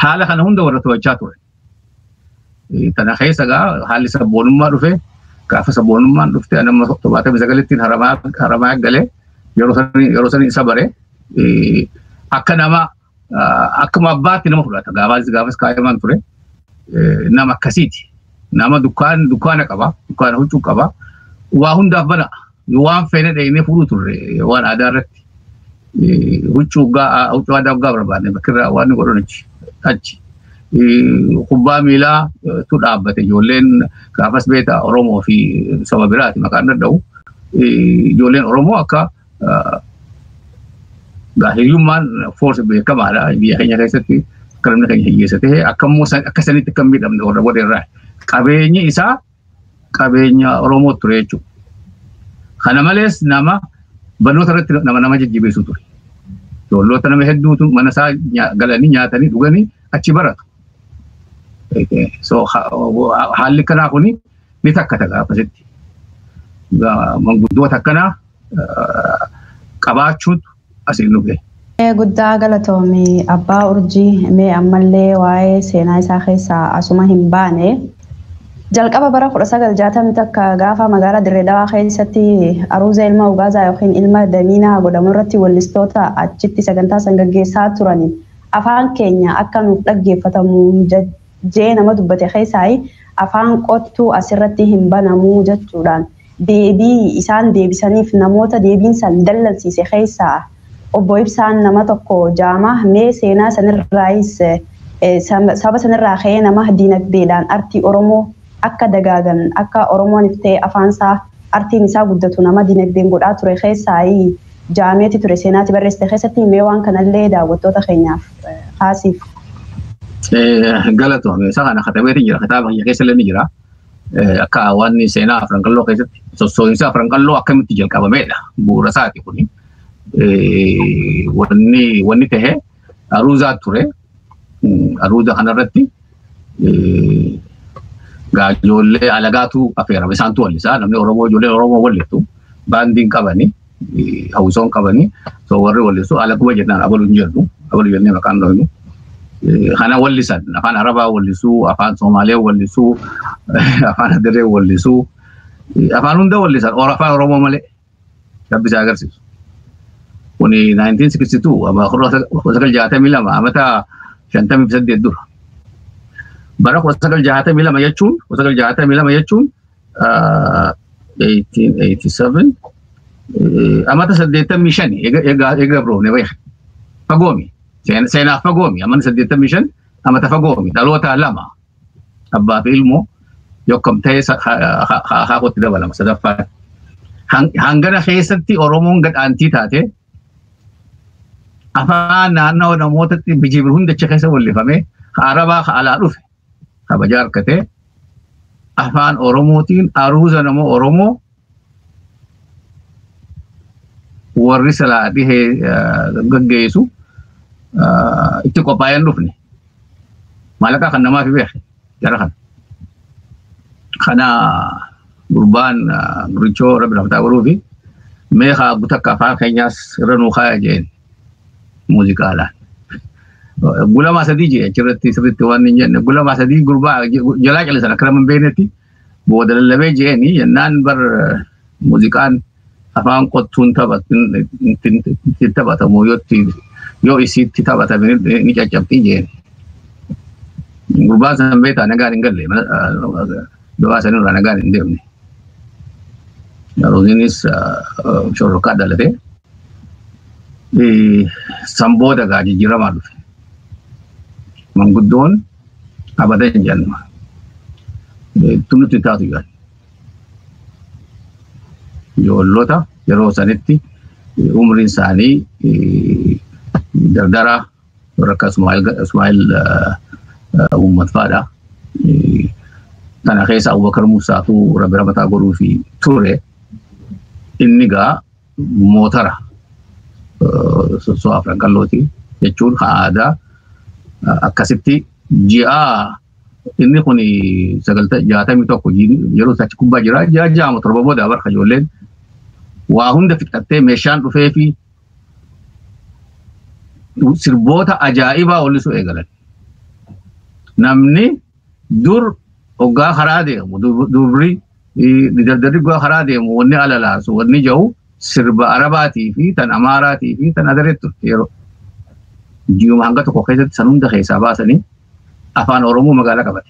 haala kana hunda warra to'achaa turan. Tana keessa gaa haalli sabboonummaa dhufe gaafa sabboonummaan dhufte nama 79 haramaa galee yeroo sanii isa bare akka nama akkuma abbaatti nama fudhata gaafas kaayamaan ture nama akkasiiti nama dukkaana qaba dukkaana huccuu qaba waa hundaaf bana waan feene dheeyne fudhu turre waan aadaa irratti huccuu aadaa gaa barbaadne bakkirraa waan godhan achi kubbaa miilaa tu dhaabbate ijoolleen gaafas beeta Oromoo fi saba biraati maqaan danda'u ijoolleen Oromoo akka hiyyummaan force beekamaadha biyya keenya keessatti akka namni keenya hiyyeessa ta'e akka sanitti kan miidhamne warra irraa qabeenyi isaa qabeenya Oromoo ture jechuudha. Kana malees nama barnoota irratti nama jajjabeessu ture. Ijoollota nama hedduutu mana isaa galanii nyaatanii dhuganii achi baratu. So haalli kanaa kuni ni takkata gaafasitti. Manguddoota akkanaa qabaachuutu asiin dhufe. Guddaa galatoomii abbaa urjii mee ammallee waa'ee seenaa isaa keessaa asuma hin baane. Jalqaba bara 1960 takka gaafa magaalaa Dirree Dhawaa keessatti aruuza ilma Ugaazaa yookiin ilma Damiinaa godhamu irratti wallistoota achitti sagantaa san gaggeessaa turaniin afaan keenya akka nuuf dhaggeeffatamu jee nama dubbate keessaa afaan qottuu asirratti hin banamu jechuudhaan deebii isaan deebisaniif namoota deebiin san dallansiise keessaa obbo Ibsaan nama tokko Jaamaa mee seenaa sanirraayis saba sanirraa ka'ee nama diinagdeedhaan artii Oromoo akka dagaagan akka Oromoon iftee afaansaa artiin isaa guddatu nama diinagdeen godhaa ture keessaa jaameeti ture seenaati barreessite keessatti mee waan kanallee daawwattoota keenyaaf haasiif. Galatoome isa kana katabeetiin jira kitaaba kiyya keessa illee ni jira. Akka waan seenaa Afranqalloo keessatti sossoo'insa Afranqalloo akkamitti jalqabamedha bu'uura isaati kuni. Wanni ta'e aruuzaa ture. Aruuza kanarratti ijoollee alagaatu affeerame isaantu wallisaa namni Oromoo ijoolleen Oromoo walliftu baandiin qabanii hawwisoon qabanii so warri wallisu alaguma jennaan abaluu hin jedhu abaluu jennee maqaan dhoofnu. Kana wallisan afaan Arabaa wallisuu afaan Somaalee wallisuu afaan Adiree wallisuu afaan hunda wallisan afaan Oromoo malee gabbisaa agarsiisu. Kuni 1962 amma 1962 amata 58 dura. Bara 1962 jechuun 1887 amata 85 eega biroofne bahe fagoomi seenaaf fagoomi amata 85 amata fagoomi dhaloota lama abbaa fi ilmoo yokkam ta'ee haakotti dabalama sadaffaan hangana keessatti Oromoon gadhaantii taate afaan naannoo namootatti bijibir hundacha keessa wallifame Arabaa alaa dhufe kabajaa harkatee afaan Oromootiin aruuza nama Oromoo warri salaa dhihee gaggeessu itti qophaa'ee hin dhufne maallaqaa kan namaaf beeke jara kana. Kana gurbaan gurichoo rabbi namtaa godhuufi meeqa gutakka afaan keenyaas irra nuu kaaya jeen muuziqaalaan. Gulamaa sadii jee achirratti sirriitti waan hin jenne gulamaa sadii gurbaa jalaa callisan akka nama hin beeknetti booda lallabee jeeni jennaan bar muuziqaan afaan qottuun taphatamu yoo isiitti taphatame ni caccabxii jeen. Gurbaan san beekaa nagaan hin galle du'aa sanirraa nagaan hin deemne. Yeroonis shorrokaa dhalatee san booda gaa jijjiiramaa dhufe. Manguddoon abadan jenna. Tunutti taatu yaad. Ijoollota yeroo sanitti umriin isaanii dardara warra Ismaa'il Ummat fa'aadha. Kana keessa Abubakar Musaatu rabbi ramataa godhuu fi ture inni gaa mootara sossoo Afranqallooti jechuun aadaa akkasitti ji'a inni kun 61 yeroo sachi kubbaa jira ji'a jaama torba booda barka ijoolleen waa hunda fixattee meeshaan dhufee fi sirboota ajaa'ibaa wallisuu eegalan. Namni dur hoggaa karaa deemu durri dardarri hoggaa karaa deemu wanni alalaasu wanni jahu sirba Arabaatii fi tan Amaaraatii fi tan Adareetti turte yeroo. Ji'uma hanga tokko keessatti san hunda keessaa baasanii afaan Oromoo magaalaa qabate.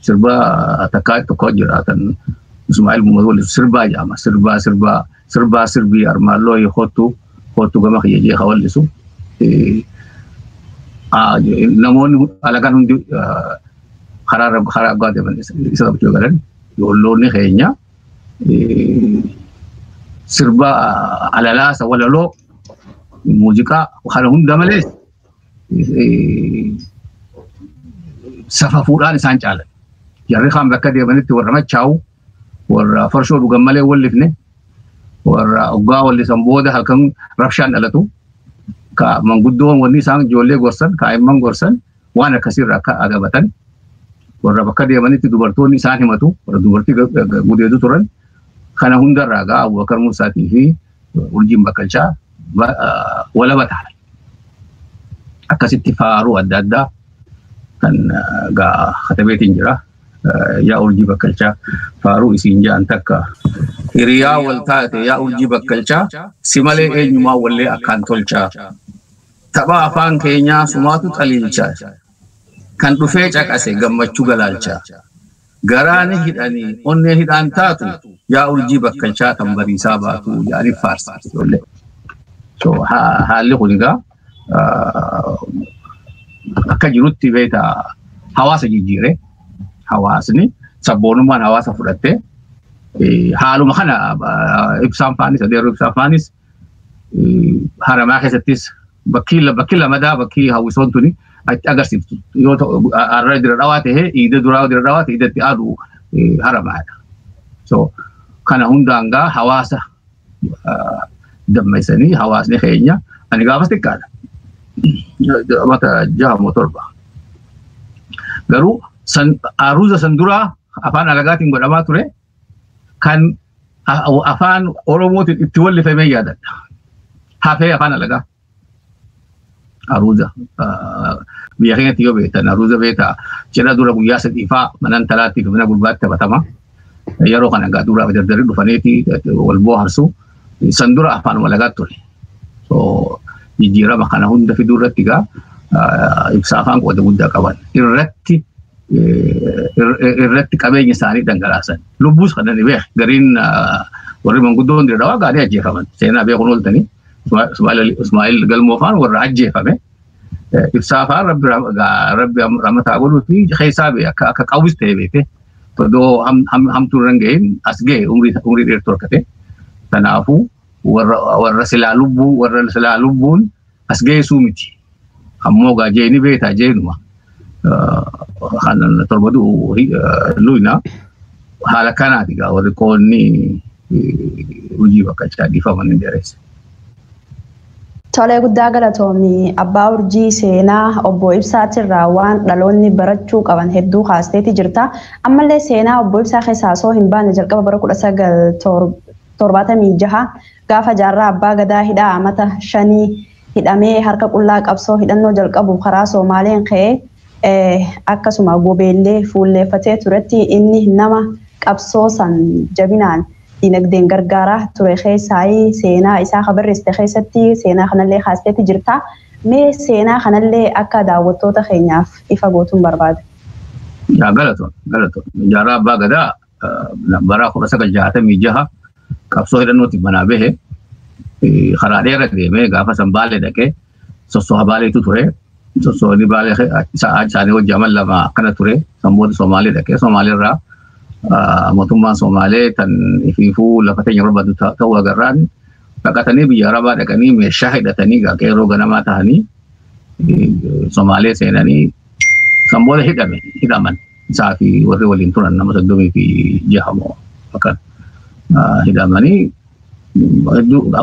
Sirba takkaa tokko jiraatan Ismaa'il Muhammad wallisu sirbaa jedhama. Sirbii armaalloo hottu gama kiyyajee haa wallisu. Namoonni alagaan hundi karaa aggaa deeman isa qabachuu galan ijoolloonni keenya sirba alalaasa walaloo muuziqaa kana hunda malees safafuudhaan isaan caalan. Jarri kaan bakka deemanitti warra machaa'u warra farshoo dhugan malee wallifne warra oggaa wallisan booda halkan rabshaan dhalatu ka manguddoon wanni isaan ijoollee gorsan kaa'imman gorsan waan akkasiirraa akka agabatan warra bakka deemanitti dubartoonni isaan himatu warra dubartii gudeetu turan kana hundarraa gaa Abubakar Musaatii fi Urjiin Bakkalchaa walaba ta'an. Akkasitti faaruu adda addaa kan gaa katabeetiin jira. Yaa Urjii Bakkalchaa faaruu isiin jaan takka hiriyaa wal taate yaa Urjii Bakkalchaa si malee eenyumaa wallee akkaan tolchaa. Tapha afaan keenyaa sumaatu xaliilchaa kan dhufee caqase gammachuu galaalchaa. garaani hidhanii onnee hidhaan taatu yaa urjii bakka shaatan bariisaa baatu jedhanii faarsa ijoollee. So haalli kun egaa akka jirutti beektaa hawaasa jijjiiree hawaasni sabboonummaan hawaasa fudhattee haaluma kana ibsaan faanis adeeroo ibsaan faanis haramaa keessattis bakkii lamadaa bakkii hawwisoon tuni agarsiiftu yoo ta'u arra dira dhawaa ta'ee iida duraa dira dhawaa ta'ee iidatti aadu haramaadha. So kana hundaangaa hawaasa dammaysanii hawaasni keenya ani gaafas xiqqaadha. Mata 6 moo 7 garuu aruuza san duraa afaan alagaatiin godhamaa ture kan afaan oromootiin itti wallifamee yaadadha. Hafee afaan alagaa aruuza biyya keenyatti yoo beektan aruuza beektaa cidha dura guyyaa sadiifaa manan talaatti mana gurbaatti taphatama. Yeroo kana egaa dura dardarri dhufaniiti wal bohaarsu san dura afaan alagaa ture. So jijjiirama kana hunda fiduu irratti egaa ibsa afaan qooda guddaa qaban irratti qabeenya isaanii dhangalaasan lubbuus kan inni beek gariin warri manguddoon dira dhawaa gaarii ajjeefaman seenaa beekuun ooltanii Ismaa'il Galmoofaan warra ajjeefame ibsa afaan rabbi ramataa godhuu fi keessaa bee akka qawwis ta'e beekte todoo hamtuu irra ga'een as ga'e umrii dheertuu harkate kanaafuu warra silaa lubbuun as ga'eesuu miti ammoo gaa jeeni beektaa jeenuma. Kanan torbadu luyna haala kanaati egaa warri qoonni hojii bakka dhiifaman hin dheeresse. Tolee guddaa galatoomii abbaa urjii seenaa obbo Ibsaatirraa waan dhaloonni barachuu qaban hedduu kaasteeti jirta. Ammallee seenaa obbo Ibsaa keessaa osoo hin baane jalqaba bara 1976 gaafa jaarraa abbaa gadaa hidhaa amata 5 hidhamee harka qullaa qabsoo hidhannoo jalqabuuf karaa Soomaaleen ka'ee akkasuma gobeellee fuulleeffatee turetti inni nama qabsoo san jabinaan dinagdeen gargaaraa ture keessaayi seenaa isaa habarreessite keessatti seenaa kanallee kaasteeti jirta. Mee seenaa kanallee akka daawwattoota keenyaaf ifa gootuun barbaada. Yaa galatoon jaarraa abbaa gadaa bara 1966 qabsoo hidhannootti banaa bahe karaa dheeraa deemee gaafa san Baalee dhaqee sossoo Baaleetu ture. Sosooni Baalee isaanii hojii amal lama akkana ture samboota Somaalee dhaqee Somaaleerraa mootummaan Somaalee tan ifiifuu lafa teenya barbaadu ta'uu agarraan baqatanii biyya Arabaa dhaqanii meeshaa hidhatanii qeerroo ganamaa ta'anii Somaalee seenanii samboota hidhaman isaa fi warri waliin turan nama 36 moo bakka hidhamanii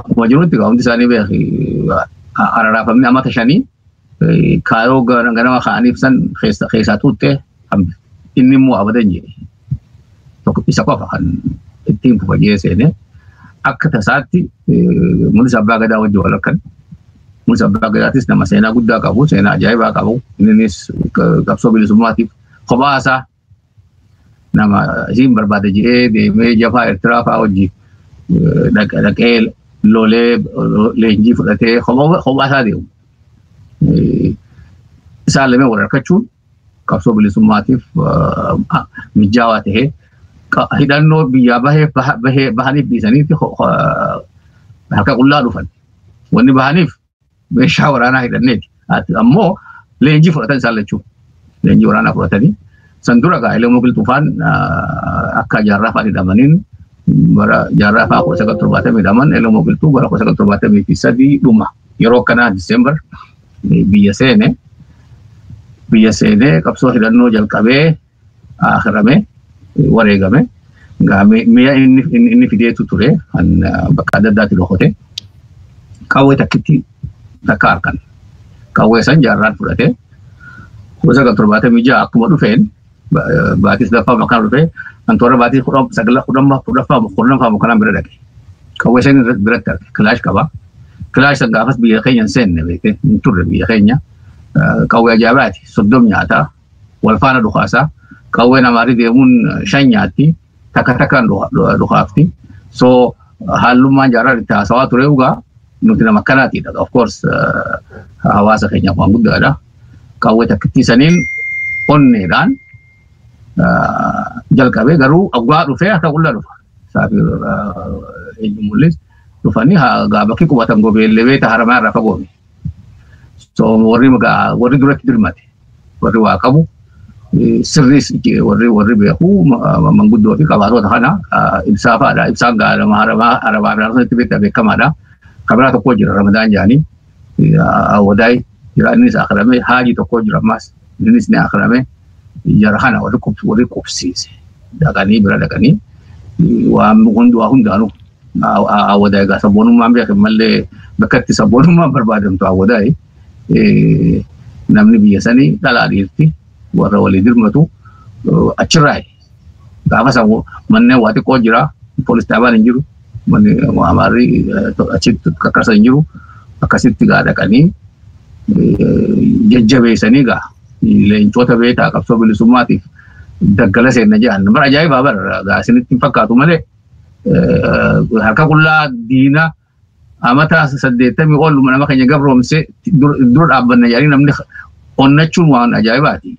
akkuma jirutti hundi isaanii beeki araraafamni amata 5 kaayoo ganama ka'aniif san keessaa tuutte inni immoo abadan jedhe isa qofa kan ittiin fufajee seene akka tasaatti mul'isa abbaa gadaa wajji wal akkan mul'isa abbaa gadaatis nama seenaa guddaa qabu seenaa ajaa'ibaa qabu innis qabsoo bilisummaatiif kophaasaa nama isiin barbaade jedhee deemee jafaa Eertiraa fa'aa wajji dhaqee lolee leenjii fudhatee kophaasaa deemu. Isaan lameen wal harkachuun qabsoo bilisummaatiif mijaawaa ta'ee hidhannoo biyyaa bahaniif dhiisaniitti harka qullaa dhufan. Wanni bahaniif meeshaa waraanaa hidhanneeti. Ammoo leenjii fudhatan isaan lachuu. Leenjii waraanaa fudhatanii san dura gaa'elee mobiltuufaan akka jaarraa fa'aa hidhamaniin bara jaarraa fa'aa 1970 hidhaman eeloo mobiltuu bara 1973 dhuma yeroo akkanaa Diseembar biyya seenee qabsoo hidhannoo jalqabee akhiramee wareegame mi'a inni fideetu ture kan bakka adda addaatti dhokote qawwee takkitti takka harkan qawwee san jaarraan fudhate 1976 akkuma dhufeen baatis daffaa makaan dhufee antoora baatis 19 makaan bira dhaqe qawwee san biratti arge kilaash qaba. Kilaash san gaafas biyya keenya hin seenne beekte hin turre biyya keenya qawwee ajaa'ibaati 30 nyaataa wal faana dhukaasaa qawwee namaari deemuun 5 nyaatti takkaan dhukaafti. So haalummaan jaarraa itti haasawaa ture dhugaa nuti nama akkanaatiidha. Of course hawaasa keenyaaf waan guddaadha. Qawwee takkittii saniin onneedhaan jalqabee garuu awwaa dhufee haa ta'ulla dhufa. Saafii eenyumullis dhufanii gaa bakki qubatan gobeellee beeta haramaa irraa fagoome. So warri duratti dirmate warri waa qabu sirris warri beeku manguddoo fi qabaatota kana ibsaa fa'aadha. Ibsaan gaa haramaa irraa beekta beekamaadha. Kabiraa tokko jira Ramadaan jaanii awwadaay jira innis akramee haajii tokko jira ammas innis ni akramee jara kana warri qubsiise dhaqanii bira dhaqanii waan hundaanuu awwadaay gaa sabboonummaan beekan malee bakka itti sabboonummaan barbaadamtu awwadaay namni biyya sanii dhalaa dhiirti warra walii dirmatu achirraa gaafa san manneen waa xiqqoo jira poolis dhaabaan hin jiru manni amaarri achitti kakkarsa hin jiru akkasitti gaa dhaqanii jajjabeessanii gaa leencoota beekaa qabsoo bilisummaatiif daggala seenna jedhan bara ajaa'ibaa bara gaa isinitti hin fakkaatu malee harka qullaa diina amata 80 ol nama keenya gabroomse dura dhaabbanna jedhanii namni onnachuun waan ajaa'ibaati.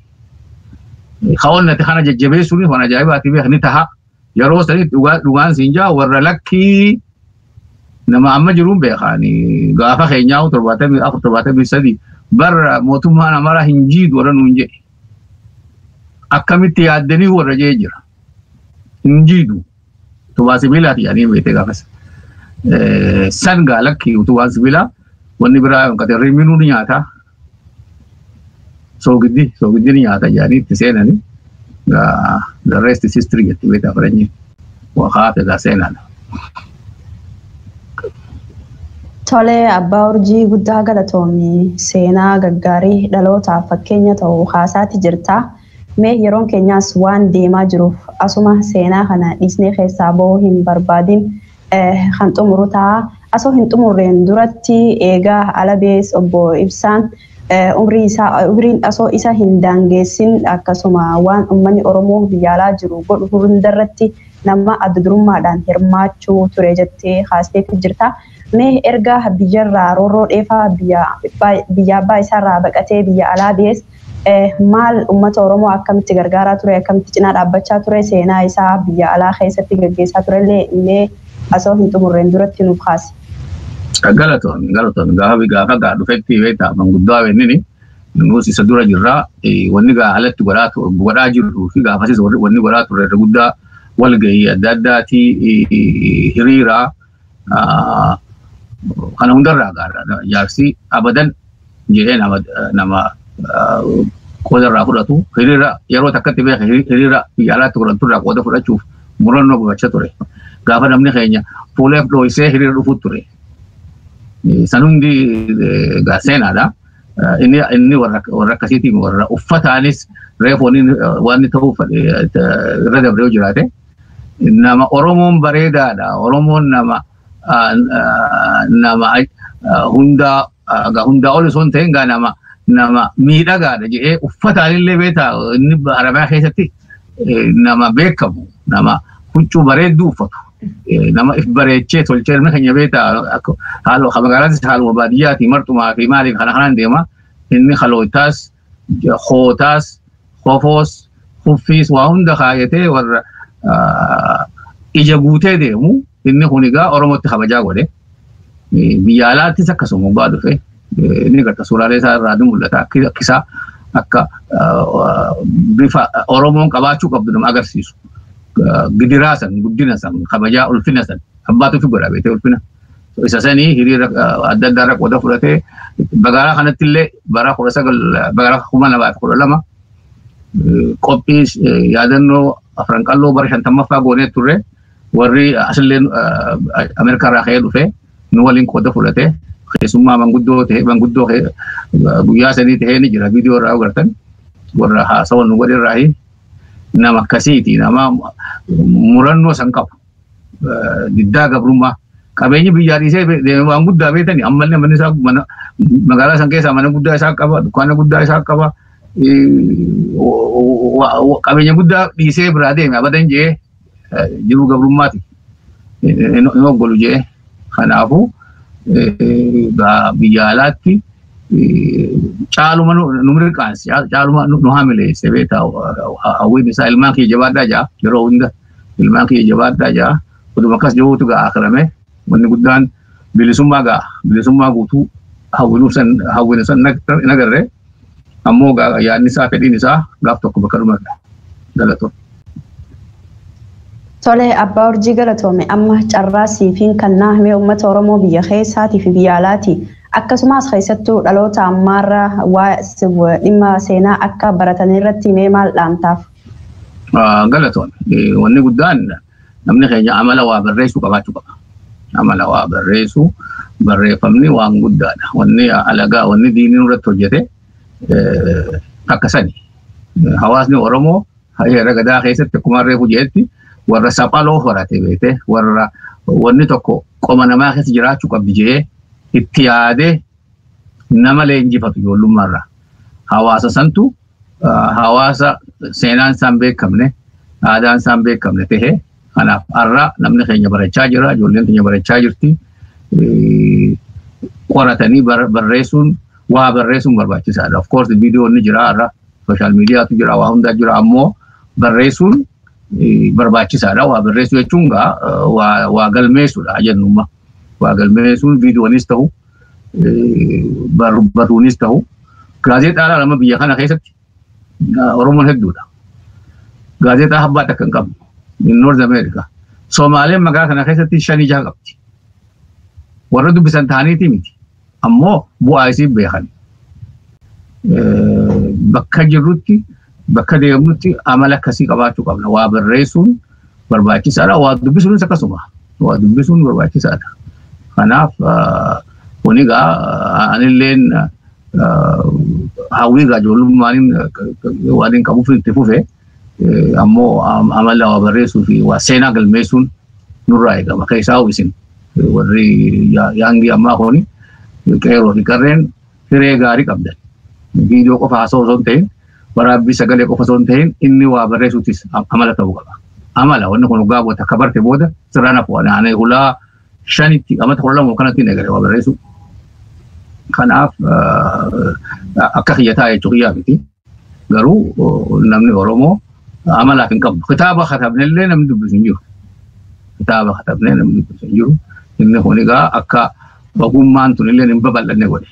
Onnate kana jajjabeessuun waan ajaa'ibaati beekni taha yeroo sanitti dhugaan siin jaa warra lakkii nama amma jiruun beekani gaafa keenyaa 73 bara mootummaan amara hin jiidu warra nuun jedhe akkamitti yaaddanii warra jee jira hin jiidu utubaa sibiilaati jedhanii beekte gaafas san gaa lakkii utubaan sibiilaa wanni biraa qaxarrii minuun nyaata soogiddi ni nyaata jedhanii itti seenanii the rest is history jetti beekta faranyi waa hafe gaa seenaadha. Tole abbaa urjii guddaa galatoomii seenaa gaggaarii dhalootaaf fakkeenya ta'uu haasaati jirta. Mee yeroon keenyaas waan deemaa jiruuf asuma seenaa kana dhiisnee keessaa bahuu hin barbaadin kan xumuru ta'a. Asoo hin xumurreen duratti eegaa alabees obbo Ibsaan umriin asoo isa hin daangeessin akkasuma waan uummanni Oromoo biyya alaa jiru godhu hundarratti nama adda durummaadhaan hirmaachuu ture jettee haasteetti jirta. Mee erga biyyarraa roorroo dheefaa biyya abbaa isaarraa baqatee biyya alaa dees maal uummata Oromoo akkamitti gargaaraa ture akkamitti cinaa dhaabbachaa ture seenaa isaa biyya alaa keessatti gaggeessaa turellee illee asoo hin xumurreen duratti nuuf kaasi. Galatoon gaafa gaa dhufetti beektaa manguddaa wennini nuus isa dura jirraa wanni gaa alatti godhaa jirru fi gaafasis wanni godhaa ture irra guddaa walgahii adda addaatii hiriiraa kana hundarraa gaara jaarsi abadan jedhee nama qoodarraa fudhatu hiriira yeroo takkatti beeka hiriira biyya alaatti godhaturraa qooda fudhachuuf murannoo gubachaa ture gaafa namni keenya fuuleef dhooysee hiriira dhufuut ture san hundi gaa seenaadha inni warra akkasiitiin warra uffataanis reefooniin waan ta'uuf irra dabree jiraate nama Oromoon bareedaadha Oromoon nama hundaa ol osoo hin ta'in gaa nama miidhagaadha jedhee uffataalillee beektaa inni Arabiyaa keessatti nama beekamu nama huccuu bareedduu uffatu nama if bareechee tolchee nama keenya beektaa haaluma magaalaatis haaluma baadiyyaati marxumaa fi maaliif kanaan deema inni halootaas hootaas kofoos huffiis waa hunda kaayatee warra ija guutee deemu inni kun egaa Oromootti kabajaa godhe biyya alaattis akkasuma gubbaa dhufe inni garta suuraalee isaa irraa mul'ata akkisaa akka bifa Oromoon qabaachuu qabdu nama agarsiisu gidiraa san guddina san kabajaa ulfina san abbaatu fi godha beekte ulfina isa sanii hiriira adda addaarra qooda fudhatee magaalaa kanatti illee bara 2012 qophii yaadannoo Afranqalloo bara 50ffaa goonee turre warri asillee Ameerikaarraa ka'ee dhufe nu waliin qooda fudhatee keessummaa manguddoo guyyaa sanii tahee ni jira viidiyoo irraa agartan warra haasawan nu godherraa nama akkasiiti nama murannoo san qabu diddaa gabrummaa qabeenyi biyyaa dhiisee waan guddaa beekani ammallee manni isaa magaalaa san keessaa mana guddaa isaa qaba dukkaana guddaa isaa qaba qabeenya guddaa dhiisee biraa deeme abadan jee jiru gabrummaati hin oggolu jee kanaafuu biyya alaatti caaluma nu mirqaansi caaluma nu hamileesse beektaa hawwiin isaa ilmaan kiyya jabaadhaa jaa yeroo hunda ilmaan kiyya jabaadhaa jaa oduma akkas jiruutu gaa akramee wanni guddaan bilisummaa guutuu hawwinu san nagarree ammoo yaadni isaa fedhiin isaa gaaf tokko bakka dhuma galatoo. Tole abbaa urjii galatoome amma carraa siifiin kan naahmee uummata Oromoo biyya keessaatii fi biyya alaati akkasumas keessattuu dhaloota ammaarra dhimma seenaa akka baratan irratti mee maal dhaamtaaf? Galatoome wanni guddaan namni keenya amala waa barreessuu qabaachuu qaba. Amala waa barreessuu barreeffamni waan guddaadha. Wanni alagaa wanni diiniin irratti hojjete akka sani. Hawaasni Oromoo heera gadaa keessatti akkuma reefu jeetti warra saphaloo horate beete warra wanni tokko qoma namaa keessa jiraachuu qabdi jee itti yaade nama leenjifatu ijoollummaarraa. Hawaasa santu hawaasa seenaan isaan beekamne aadaan isaan beekamne tahee kanaaf har'a namni keenya barachaa jira ijoolleen keenya barachaa jirti. Qoratanii barreessuun waa barreessuun barbaachisaadha. Of course viidiyoon ni jira har'a social mediaatu jira waa hundaa jira ammoo barreessuun barbaachisaadha. Waa barreessuu jechuun waa galmeessuudha jennummaa. Waa galmeessuun viidiyoonis ta'u barruunis ta'u gaazexaadhaa lama biyya kana keessatti Oromoon hedduudha. Gaazexaa habbaa takka hin qabnu in North America. Soomaaleen magaalaa kana keessatti 5-6 qabdi. Warra dubbisan ta'aniiti miti. Ammoo bu'aa isii beekan. Bakka jirrutti bakka deemnutti amala akkasii qabaachuu qabna. Waa barreessuun barbaachisaadha. Waa dubbisuunis akkasuma. Waa dubbisuun barbaachisaadha. Kanaaf kun egaa anilleen hawwii ijoollummaan waan qabuuf itti fufe ammoo amala waa barreessuu fi waa seenaa galmeessuun nurraa eegama. Keessaa isin warri yaangii ammaa kuni qeerroo fi qarreen hiree gaarii qabdan. Viidiyoo qofa haasa'u osoo hin ta'in waraabbii sagalee qofa osoo hin ta'in inni waa barreessuutis amala ta'uu qaba. Amala wanni kun waggaa booda akka barte booda sirraan hafu ani hulaa 5 amata 12 kanatti hin eegale waa barreessu. Kanaaf akka xiyyataa jechuu xiyyaa miti. Garuu namni Oromoo amalaaf hin qabdu. Kitaaba katabnellee namni dubbisu hin jiru. Kitaaba katabnee namni dubbisu hin jiru. Inni kun egaa akka ogummaan tunillee hin babal'anne godhe.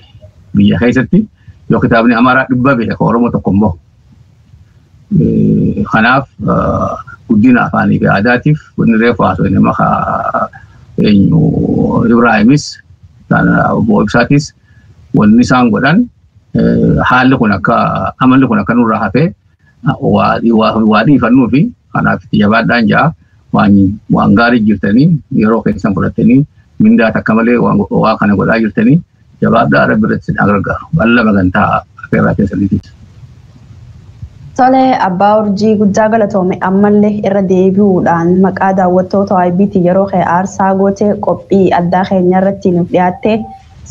Biyya keessatti yoo kitaabni Amaaraa 100 beeka Oromoo tokko immoo. Kanaaf guddina afaanii fi aadaatiif wanni reefu haasoo inni maka Ibraahimis obbo Ibsaatis wanni isaan godhan haalli kun akka amalli kun akka nurraa hafee waa dhiifannuu fi kanaaf itti jabaadhaan jaa waan gaarii jirtanii yeroo keessan fudhattanii mindaa takka malee waa kana godhaa jirtanii jabaadhaa Rabbi irratti isin gargaaru. Bal'aa magantaa affeerraa keessaniitiis. Tole abbaa urjii guddaa galatoome ammallee irra deebi'uudhaan maqaa daawwattoota IBT yeroo kee aarsaa gootee qophii addaa keenya irratti nuuf dhiyaatte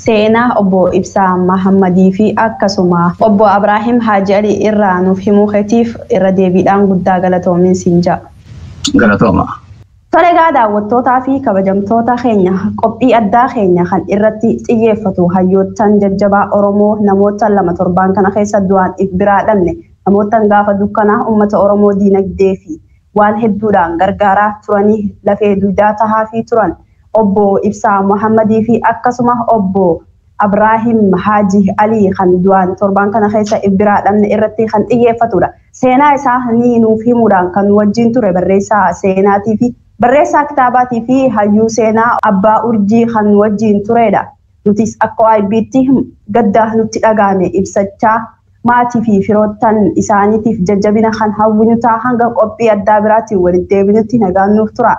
seenaa obbo Ibsaa Mahammadii fi akkasuma obbo Abraahim Haaji Ali irraa nuuf himuu keetiif irra deebiidhaan guddaa galatoomin siin ja'a. Galatooma. Tole egaa daawwattootaa fi kabajamtoota keenya qophii addaa keenya kan irratti xiyyeeffatu hayyoottan jajjabaa Oromoo namoota 2-7 kana keessa du'an if biraa dhabne namoota gaafa dukkanaa uummata Oromoo diinagdee fi waan hedduudhaan gargaaraa turanii lafee duudaa tahaa fi turan obbo Ibsaa Mahammadii fi akkasuma obbo Abraahim Haaji Ali kan du'an 7 kana keessa if biraa dhabne irratti kan xiyyeeffatudha. Seenaa isaa ni nuuf himuudhaan kan wajjin ture barreessaa seenaatii fi barreessaa kitaabaatii fi hayyuu seenaa abbaa urjii kan wajjin turedha. Nutis akka IBT gadda nutti dhagaame ibsachaa maatii fi firoottan isaaniitiif jajjabina kan hawwinu ta'a hanga qophii addaa biraatiin walitti deebinutti nagaan nuuf tura.